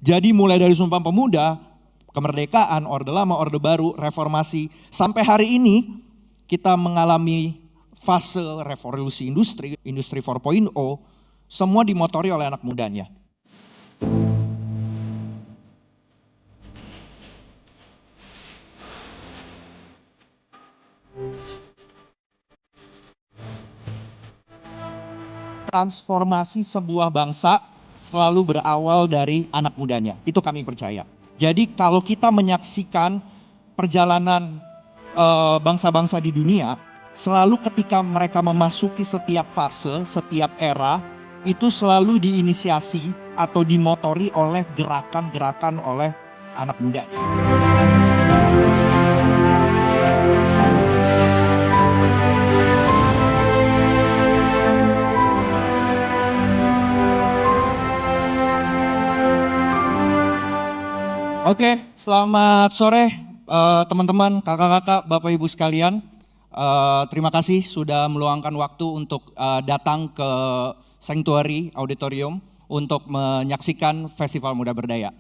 Jadi mulai dari Sumpah Pemuda, kemerdekaan, Orde Lama, Orde Baru, reformasi, sampai hari ini kita mengalami fase revolusi industri, industri 4.0, semua dimotori oleh anak mudanya. Transformasi sebuah bangsa selalu berawal dari anak mudanya, itu kami percaya. Jadi kalau kita menyaksikan perjalanan bangsa-bangsa di dunia, selalu ketika mereka memasuki setiap fase, setiap era, itu selalu diinisiasi atau dimotori oleh gerakan-gerakan oleh anak muda. Oke, selamat sore teman-teman, kakak-kakak, bapak ibu sekalian. Terima kasih sudah meluangkan waktu untuk datang ke Sanctuary Auditorium untuk menyaksikan Festival Muda Berdaya.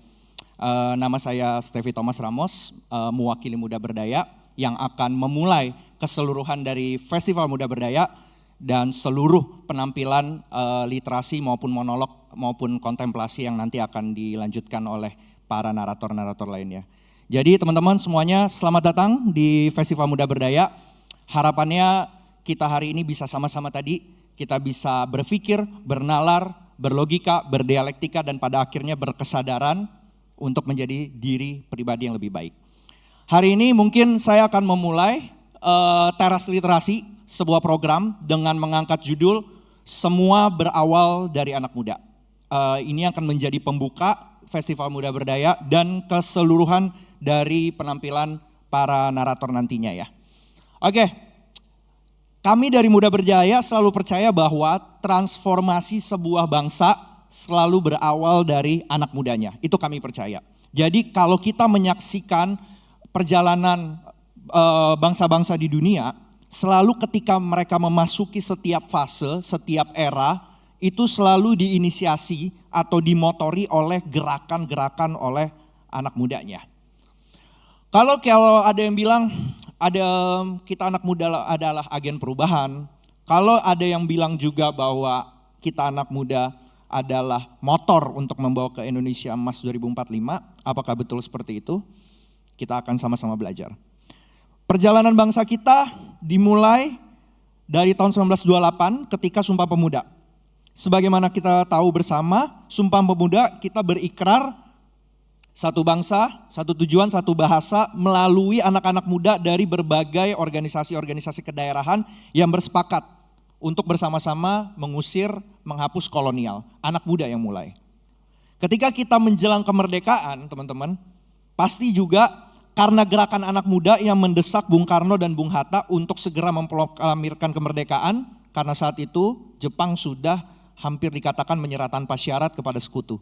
Nama saya Stevi Thomas Ramos, mewakili Muda Berdaya yang akan memulai keseluruhan dari Festival Muda Berdaya dan seluruh penampilan literasi maupun monolog maupun kontemplasi yang nanti akan dilanjutkan oleh para narator-narator lainnya. Jadi teman-teman semuanya selamat datang di Festival Muda Berdaya. Harapannya kita hari ini bisa sama-sama tadi, kita bisa berpikir, bernalar, berlogika, berdialektika dan pada akhirnya berkesadaran untuk menjadi diri pribadi yang lebih baik. Hari ini mungkin saya akan memulai teras literasi, sebuah program dengan mengangkat judul Semua Berawal dari Anak Muda. Ini akan menjadi pembuka Festival Muda Berdaya dan keseluruhan dari penampilan para narator nantinya ya. Oke, kami dari Muda Berdaya selalu percaya bahwa transformasi sebuah bangsa selalu berawal dari anak mudanya, itu kami percaya. Jadi kalau kita menyaksikan perjalanan bangsa-bangsa di dunia, selalu ketika mereka memasuki setiap fase, setiap era, itu selalu diinisiasi atau dimotori oleh gerakan-gerakan oleh anak mudanya. Kalau ada yang bilang kita anak muda adalah agen perubahan, kalau ada yang bilang juga bahwa kita anak muda adalah motor untuk membawa ke Indonesia Emas 2045, apakah betul seperti itu? Kita akan sama-sama belajar. Perjalanan bangsa kita dimulai dari tahun 1928 ketika Sumpah Pemuda. Sebagaimana kita tahu bersama, Sumpah Pemuda kita berikrar satu bangsa, satu tujuan, satu bahasa melalui anak-anak muda dari berbagai organisasi-organisasi kedaerahan yang bersepakat untuk bersama-sama mengusir, menghapus kolonial. Anak muda yang mulai. Ketika kita menjelang kemerdekaan, teman-teman, pasti juga karena gerakan anak muda yang mendesak Bung Karno dan Bung Hatta untuk segera memproklamirkan kemerdekaan, karena saat itu Jepang sudah hampir dikatakan menyerah tanpa syarat kepada sekutu.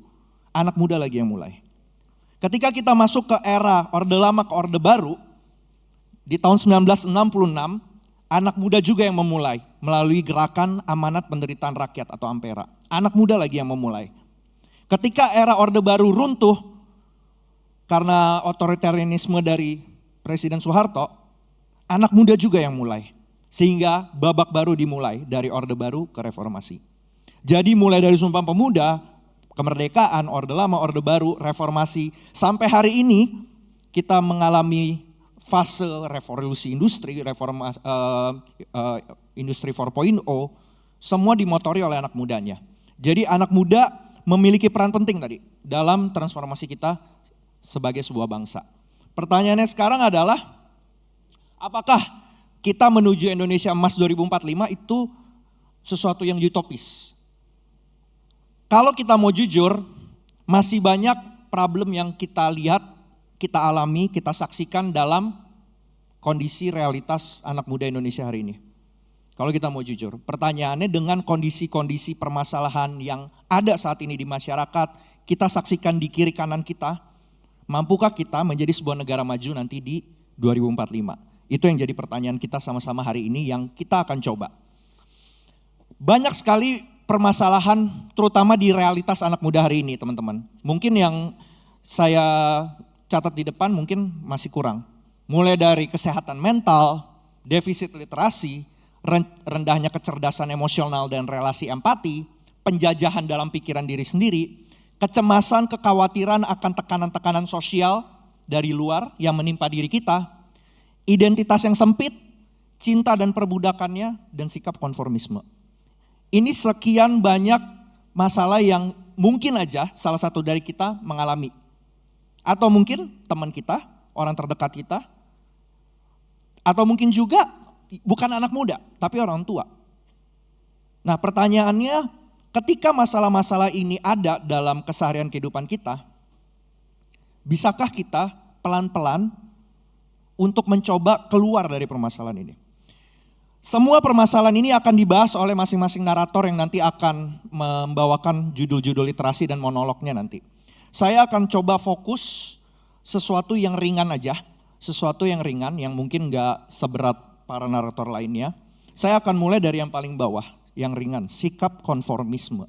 Anak muda lagi yang mulai. Ketika kita masuk ke era Orde Lama ke Orde Baru, di tahun 1966, anak muda juga yang memulai melalui gerakan Amanat Penderitaan Rakyat atau Ampera. Anak muda lagi yang memulai. Ketika era Orde Baru runtuh karena otoritarianisme dari Presiden Soeharto, anak muda juga yang mulai. Sehingga babak baru dimulai dari Orde Baru ke reformasi. Jadi mulai dari Sumpah Pemuda, kemerdekaan, Orde Lama, Orde Baru, reformasi, sampai hari ini kita mengalami fase revolusi industri, industri 4.0, semua dimotori oleh anak mudanya. Jadi anak muda memiliki peran penting tadi dalam transformasi kita sebagai sebuah bangsa. Pertanyaannya sekarang adalah, apakah kita menuju Indonesia Emas 2045 itu sesuatu yang utopis? Kalau kita mau jujur, masih banyak problem yang kita lihat, kita alami, kita saksikan dalam kondisi realitas anak muda Indonesia hari ini. Kalau kita mau jujur, pertanyaannya dengan kondisi-kondisi permasalahan yang ada saat ini di masyarakat, kita saksikan di kiri kanan kita, mampukah kita menjadi sebuah negara maju nanti di 2045? Itu yang jadi pertanyaan kita sama-sama hari ini yang kita akan coba. Banyak sekali permasalahan terutama di realitas anak muda hari ini teman-teman. Mungkin yang saya catat di depan mungkin masih kurang. Mulai dari kesehatan mental, defisit literasi, rendahnya kecerdasan emosional dan relasi empati, penjajahan dalam pikiran diri sendiri, kecemasan, kekhawatiran akan tekanan-tekanan sosial dari luar yang menimpa diri kita, identitas yang sempit, cinta dan perbudakannya, dan sikap konformisme. Ini sekian banyak masalah yang mungkin aja salah satu dari kita mengalami. Atau mungkin teman kita, orang terdekat kita, atau mungkin juga bukan anak muda, tapi orang tua. Nah, pertanyaannya, ketika masalah-masalah ini ada dalam keseharian kehidupan kita, bisakah kita pelan-pelan untuk mencoba keluar dari permasalahan ini? Semua permasalahan ini akan dibahas oleh masing-masing narator yang nanti akan membawakan judul-judul literasi dan monolognya nanti. Saya akan coba fokus sesuatu yang ringan aja, sesuatu yang ringan yang mungkin gak seberat para narator lainnya. Saya akan mulai dari yang paling bawah, yang ringan, sikap konformisme.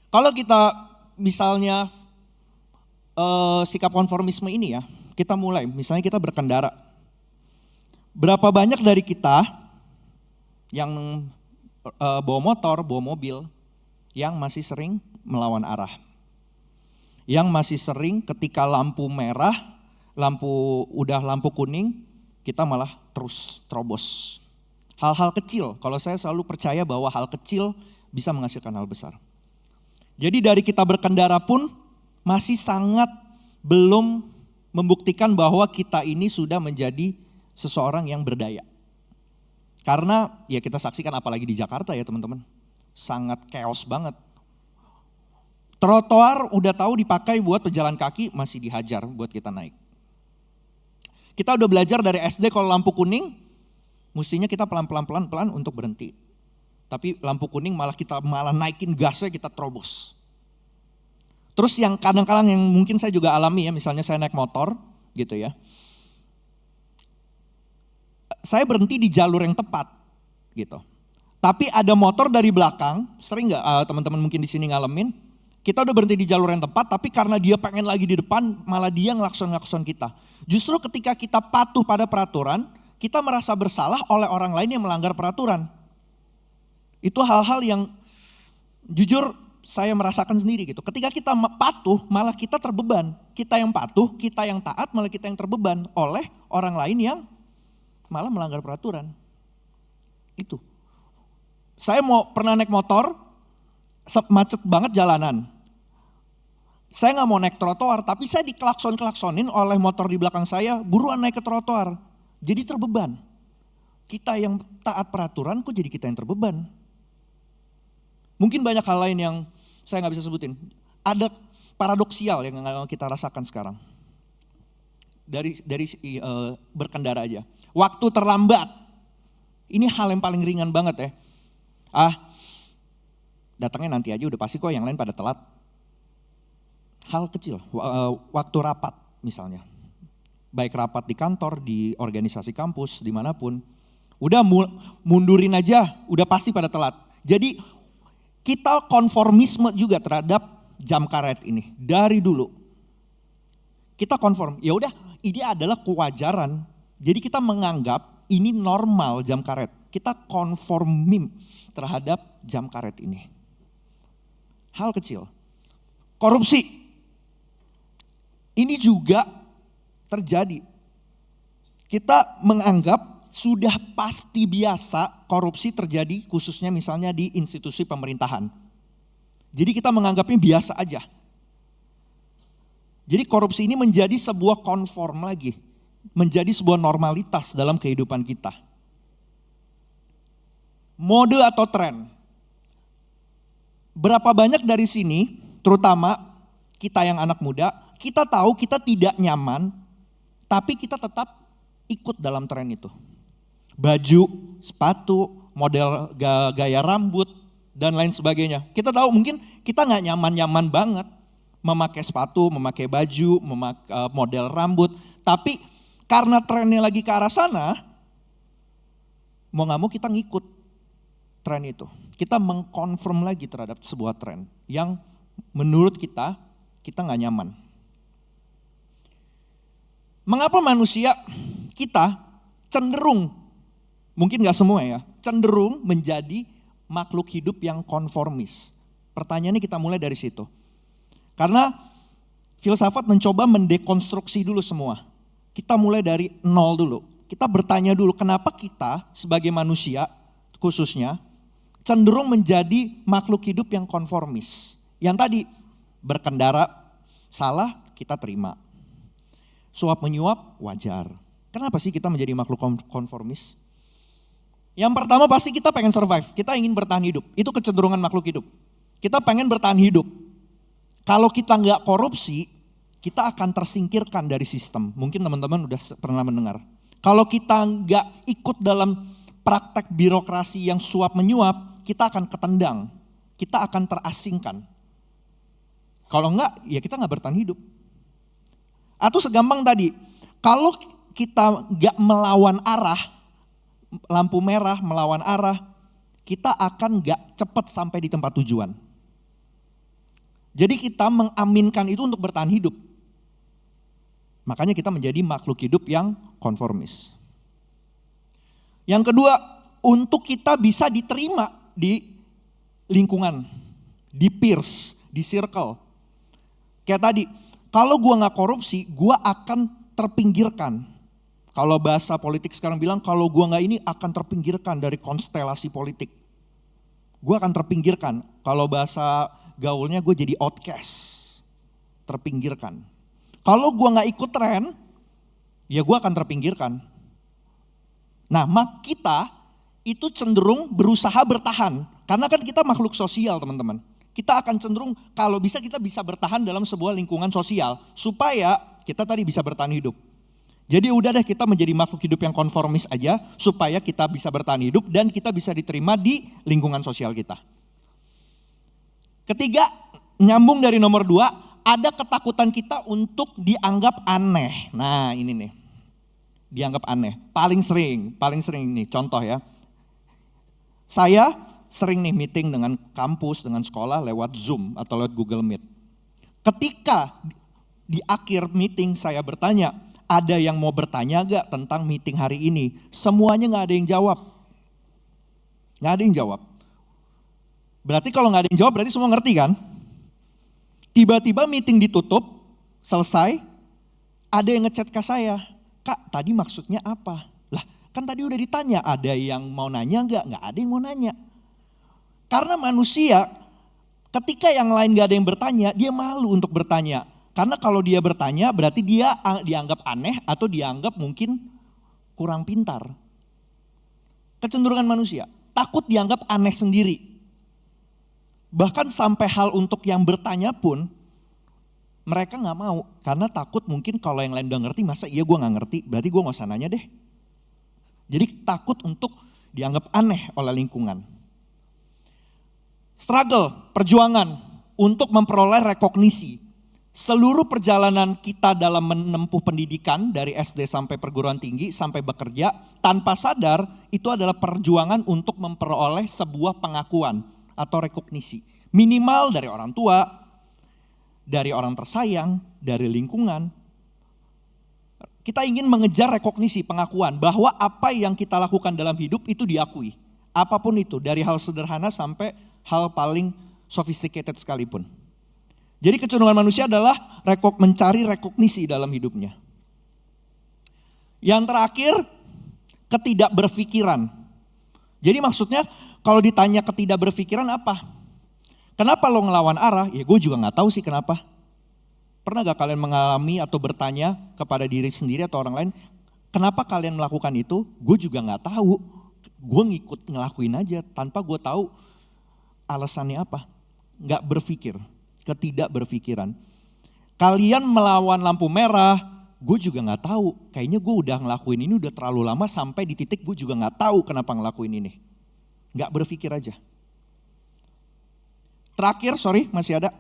Kalau kita misalnya sikap konformisme ini ya, kita mulai, misalnya kita berkendara. Berapa banyak dari kita yang bawa motor, bawa mobil, yang masih sering melawan arah. Yang masih sering ketika lampu merah, lampu kuning, kita malah terus terobos. Hal-hal kecil, kalau saya selalu percaya bahwa hal kecil bisa menghasilkan hal besar. Jadi dari kita berkendara pun masih sangat belum membuktikan bahwa kita ini sudah menjadi seseorang yang berdaya. Karena ya kita saksikan apalagi di Jakarta ya teman-teman. Sangat chaos banget. Trotoar udah tahu dipakai buat pejalan kaki, masih dihajar buat kita naik. Kita udah belajar dari SD kalau lampu kuning, mestinya kita pelan-pelan untuk berhenti. Tapi lampu kuning kita malah naikin gasnya, kita terobos. Terus yang kadang-kadang yang mungkin saya juga alami ya, misalnya saya naik motor gitu ya. Saya berhenti di jalur yang tepat gitu. Tapi ada motor dari belakang, sering nggak teman-teman mungkin di sini ngalamin, kita udah berhenti di jalur yang tepat, tapi karena dia pengen lagi di depan, malah dia ngelakson kita. Justru ketika kita patuh pada peraturan, kita merasa bersalah oleh orang lain yang melanggar peraturan. Itu hal-hal yang jujur saya merasakan sendiri gitu. Ketika kita patuh, malah kita terbeban. Kita yang patuh, kita yang taat, malah kita yang terbeban oleh orang lain yang malah melanggar peraturan. Itu. Saya pernah naik motor, macet banget jalanan. Saya gak mau naik trotoar, tapi saya dikelaksonin oleh motor di belakang saya, buruan naik ke trotoar. Jadi terbeban. Kita yang taat peraturan, kok jadi kita yang terbeban. Mungkin banyak hal lain yang saya gak bisa sebutin. Ada paradoksial yang kita rasakan sekarang. Dari berkendara aja. Waktu terlambat. Ini hal yang paling ringan banget ya. Datangnya nanti aja udah pasti kok, yang lain pada telat. Hal kecil, waktu rapat misalnya. Baik rapat di kantor, di organisasi kampus, dimanapun. Udah mundurin aja, udah pasti pada telat. Jadi kita konformisme juga terhadap jam karet ini. Dari dulu. Kita konform, ya udah ini adalah kewajaran. Jadi kita menganggap ini normal jam karet. Kita konformim terhadap jam karet ini. Hal kecil. Korupsi. Ini juga terjadi. Kita menganggap sudah pasti biasa korupsi terjadi khususnya misalnya di institusi pemerintahan. Jadi kita menganggapnya biasa aja. Jadi korupsi ini menjadi sebuah konform lagi. Menjadi sebuah normalitas dalam kehidupan kita. Mode atau tren. Berapa banyak dari sini, terutama kita yang anak muda, kita tahu kita tidak nyaman, tapi kita tetap ikut dalam tren itu. Baju, sepatu, model gaya rambut, dan lain sebagainya. Kita tahu mungkin kita gak nyaman-nyaman banget memakai sepatu, memakai baju, model rambut. Tapi karena trennya lagi ke arah sana, mau gak mau kita ngikut tren itu. Kita mengkonfirm lagi terhadap sebuah tren yang menurut kita kita nggak nyaman. Mengapa manusia kita cenderung, mungkin nggak semua ya, cenderung menjadi makhluk hidup yang konformis? Pertanyaannya kita mulai dari situ. Karena filsafat mencoba mendekonstruksi dulu semua. Kita mulai dari nol dulu. Kita bertanya dulu kenapa kita sebagai manusia khususnya cenderung menjadi makhluk hidup yang konformis. Yang tadi berkendara salah kita terima. Suap menyuap wajar. Kenapa sih kita menjadi makhluk konformis? Yang pertama pasti kita pengen survive, kita ingin bertahan hidup. Itu kecenderungan makhluk hidup. Kita pengen bertahan hidup. Kalau kita nggak korupsi, kita akan tersingkirkan dari sistem. Mungkin teman-teman udah pernah mendengar. Kalau kita nggak ikut dalam praktek birokrasi yang suap menyuap, kita akan ketendang. Kita akan terasingkan. Kalau enggak, ya kita nggak bertahan hidup. Atau segampang tadi, kalau kita nggak melawan arah, lampu merah melawan arah, kita akan nggak cepat sampai di tempat tujuan. Jadi kita mengaminkan itu untuk bertahan hidup. Makanya kita menjadi makhluk hidup yang konformis. Yang kedua, untuk kita bisa diterima di lingkungan, di peers, di circle. Kayak tadi, kalau gua nggak korupsi, gua akan terpinggirkan. Kalau bahasa politik sekarang bilang, kalau gua nggak ini akan terpinggirkan dari konstelasi politik. Gua akan terpinggirkan. Kalau bahasa gaulnya gue jadi outcast, terpinggirkan. Kalau gue nggak ikut tren, ya gue akan terpinggirkan. Nah, kita itu cenderung berusaha bertahan, karena kan kita makhluk sosial teman-teman. Kita akan cenderung kalau bisa kita bisa bertahan dalam sebuah lingkungan sosial, supaya kita tadi bisa bertahan hidup. Jadi udah deh kita menjadi makhluk hidup yang konformis aja, supaya kita bisa bertahan hidup dan kita bisa diterima di lingkungan sosial kita. Ketiga, nyambung dari nomor 2, ada ketakutan kita untuk dianggap aneh. Nah ini nih, dianggap aneh. Paling sering nih contoh ya. Saya sering nih meeting dengan kampus, dengan sekolah lewat Zoom atau lewat Google Meet. Ketika di akhir meeting saya bertanya, ada yang mau bertanya gak tentang meeting hari ini? Semuanya gak ada yang jawab. Gak ada yang jawab. Berarti kalau nggak ada yang jawab berarti semua ngerti kan? Tiba-tiba meeting ditutup, selesai, ada yang ngechat ke saya, Kak tadi maksudnya apa? Lah kan tadi udah ditanya, ada yang mau nanya nggak? Nggak ada yang mau nanya. Karena manusia ketika yang lain nggak ada yang bertanya, dia malu untuk bertanya. Karena kalau dia bertanya berarti dia dianggap aneh atau dianggap mungkin kurang pintar. Kecenderungan manusia, takut dianggap aneh sendiri. Bahkan sampai hal untuk yang bertanya pun mereka gak mau. Karena takut mungkin kalau yang lain udah ngerti, masa iya gue gak ngerti, berarti gue gak usah nanya deh. Jadi takut untuk dianggap aneh oleh lingkungan. Struggle, perjuangan untuk memperoleh rekognisi. Seluruh perjalanan kita dalam menempuh pendidikan dari SD sampai perguruan tinggi sampai bekerja, tanpa sadar itu adalah perjuangan untuk memperoleh sebuah pengakuan atau rekognisi. Minimal dari orang tua, dari orang tersayang, dari lingkungan. Kita ingin mengejar rekognisi, pengakuan bahwa apa yang kita lakukan dalam hidup itu diakui. Apapun itu, dari hal sederhana sampai hal paling sophisticated sekalipun. Jadi kecenderungan manusia adalah mencari rekognisi dalam hidupnya. Yang terakhir, ketidakberpikiran. Jadi maksudnya kalau ditanya ketidakberpikiran apa? Kenapa lo ngelawan arah? Ya gue juga gak tahu sih kenapa. Pernah gak kalian mengalami atau bertanya kepada diri sendiri atau orang lain, kenapa kalian melakukan itu? Gue juga gak tahu. Gue ngikut ngelakuin aja tanpa gue tahu alasannya apa. Gak berpikir, ketidakberpikiran. Kalian melawan lampu merah, gue juga gak tahu. Kayaknya gue udah ngelakuin ini udah terlalu lama sampai di titik gue juga gak tahu kenapa ngelakuin ini. Gak berpikir aja. Terakhir, masih ada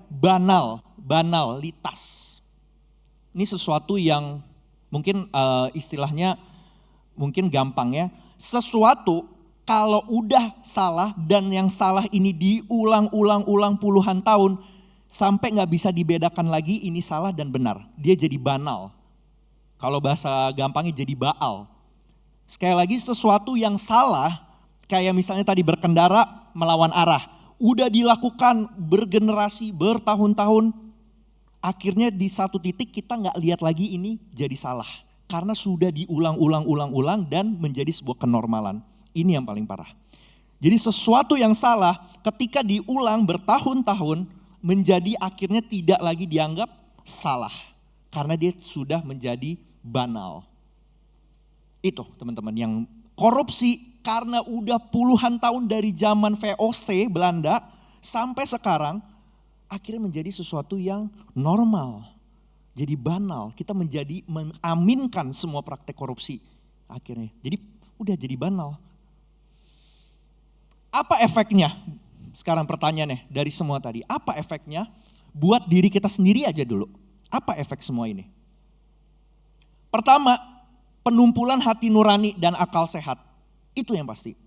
banalitas. Ini sesuatu yang mungkin istilahnya mungkin gampang ya. Sesuatu kalau udah salah dan yang salah ini diulang-ulang puluhan tahun, sampai nggak bisa dibedakan lagi ini salah dan benar. Dia jadi banal. Kalau bahasa gampangnya jadi baal. Sekali lagi sesuatu yang salah, kayak misalnya tadi berkendara melawan arah. Udah dilakukan bergenerasi, bertahun-tahun. Akhirnya di satu titik kita nggak lihat lagi ini jadi salah. Karena sudah diulang-ulang dan menjadi sebuah kenormalan. Ini yang paling parah. Jadi sesuatu yang salah ketika diulang bertahun-tahun menjadi akhirnya tidak lagi dianggap salah. Karena dia sudah menjadi banal. Itu teman-teman yang korupsi karena udah puluhan tahun dari zaman VOC Belanda sampai sekarang akhirnya menjadi sesuatu yang normal. Jadi banal, kita menjadi mengaminkan semua praktek korupsi akhirnya. Jadi udah jadi banal. Apa efeknya? Sekarang pertanyaannya dari semua tadi. Apa efeknya buat diri kita sendiri aja dulu? Apa efek semua ini? Pertama, penumpulan hati nurani dan akal sehat. Itu yang pasti.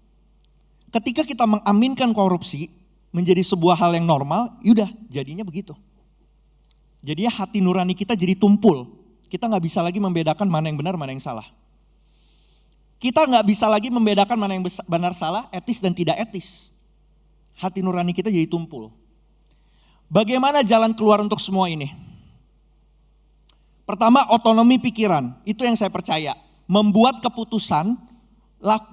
Ketika kita mengaminkan korupsi menjadi sebuah hal yang normal, yaudah jadinya begitu. Jadinya hati nurani kita jadi tumpul. Kita gak bisa lagi membedakan mana yang benar, mana yang salah. Kita gak bisa lagi membedakan mana yang benar salah, etis dan tidak etis. Hati nurani kita jadi tumpul. Bagaimana jalan keluar untuk semua ini? Pertama, otonomi pikiran. Itu yang saya percaya. Membuat keputusan,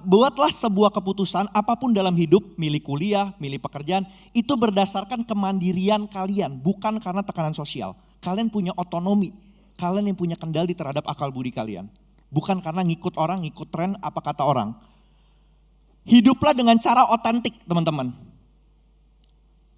buatlah sebuah keputusan apapun dalam hidup, milih kuliah, milih pekerjaan, itu berdasarkan kemandirian kalian, bukan karena tekanan sosial. Kalian punya otonomi, kalian yang punya kendali terhadap akal budi kalian. Bukan karena ngikut orang, ngikut tren, apa kata orang. Hiduplah dengan cara otentik, teman-teman.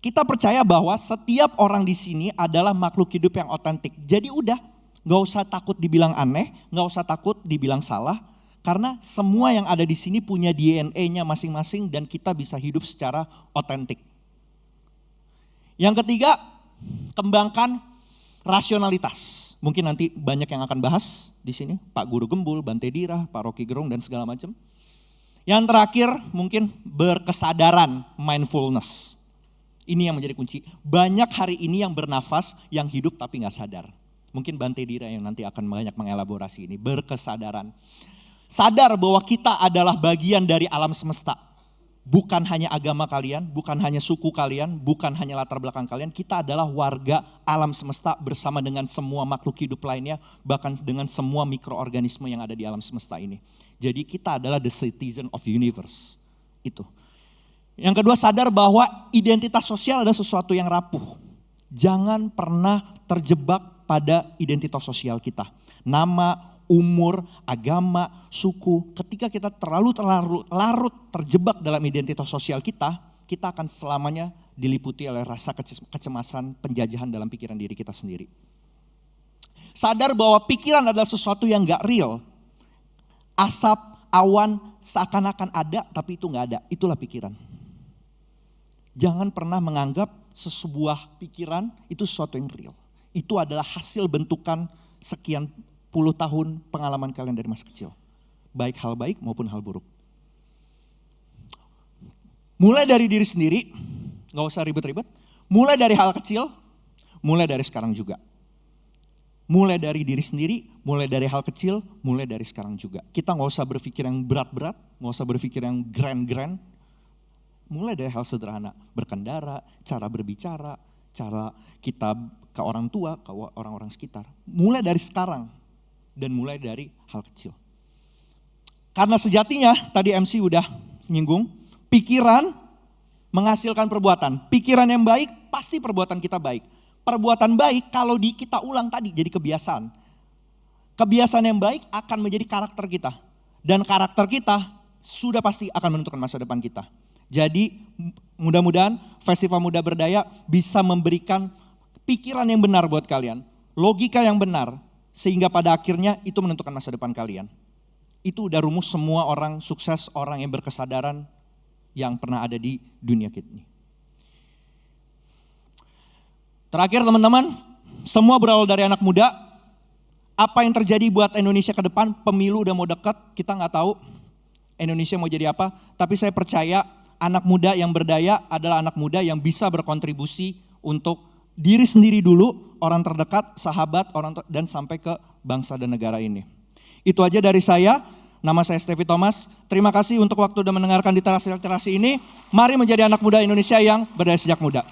Kita percaya bahwa setiap orang di sini adalah makhluk hidup yang otentik. Jadi udah, gak usah takut dibilang aneh, gak usah takut dibilang salah. Karena semua yang ada di sini punya DNA-nya masing-masing dan kita bisa hidup secara otentik. Yang ketiga, kembangkan rasionalitas. Mungkin nanti banyak yang akan bahas di sini, Pak Guru Gembul, Bante Dira, Pak Rocky Gerung dan segala macam. Yang terakhir mungkin berkesadaran, mindfulness. Ini yang menjadi kunci. Banyak hari ini yang bernafas, yang hidup tapi gak sadar. Mungkin Bante Dira yang nanti akan banyak mengelaborasi ini, berkesadaran. Sadar bahwa kita adalah bagian dari alam semesta. Bukan hanya agama kalian, bukan hanya suku kalian, bukan hanya latar belakang kalian. Kita adalah warga alam semesta bersama dengan semua makhluk hidup lainnya, bahkan dengan semua mikroorganisme yang ada di alam semesta ini. Jadi kita adalah the citizen of universe. Itu. Yang kedua, sadar bahwa identitas sosial adalah sesuatu yang rapuh. Jangan pernah terjebak pada identitas sosial kita. Nama, umur, agama, suku, ketika kita terlalu larut terjebak dalam identitas sosial kita akan selamanya diliputi oleh rasa kecemasan, penjajahan dalam pikiran diri kita sendiri. Sadar bahwa pikiran adalah sesuatu yang gak real. Asap, awan seakan-akan ada tapi itu gak ada, itulah pikiran. Jangan pernah menganggap sebuah pikiran itu sesuatu yang real. Itu adalah hasil bentukan sekian puluh tahun pengalaman kalian dari masa kecil. Baik hal baik maupun hal buruk. Mulai dari diri sendiri, gak usah ribet-ribet. Mulai dari hal kecil, mulai dari sekarang juga. Mulai dari diri sendiri, mulai dari hal kecil, mulai dari sekarang juga. Kita gak usah berpikir yang berat-berat, gak usah berpikir yang grand-grand. Mulai dari hal sederhana, berkendara, cara berbicara, cara kita ke orang tua, ke orang-orang sekitar. Mulai dari sekarang. Dan mulai dari hal kecil. Karena sejatinya, tadi MC udah nyinggung, pikiran menghasilkan perbuatan. Pikiran yang baik, pasti perbuatan kita baik. Perbuatan baik kalau kita ulang tadi jadi kebiasaan. Kebiasaan yang baik akan menjadi karakter kita. Dan karakter kita sudah pasti akan menentukan masa depan kita. Jadi mudah-mudahan Festival Muda Berdaya bisa memberikan pikiran yang benar buat kalian. Logika yang benar. Sehingga pada akhirnya itu menentukan masa depan kalian. Itu udah rumus semua orang sukses, orang yang berkesadaran yang pernah ada di dunia kita ini. Terakhir teman-teman, semua berawal dari anak muda. Apa yang terjadi buat Indonesia ke depan, pemilu udah mau dekat, kita gak tahu Indonesia mau jadi apa. Tapi saya percaya anak muda yang berdaya adalah anak muda yang bisa berkontribusi untuk diri sendiri dulu, orang terdekat, sahabat, dan sampai ke bangsa dan negara ini. Itu aja dari saya. Nama saya Stevi Thomas. Terima kasih untuk waktu dan mendengarkan literasi ini. Mari menjadi anak muda Indonesia yang berdaya sejak muda.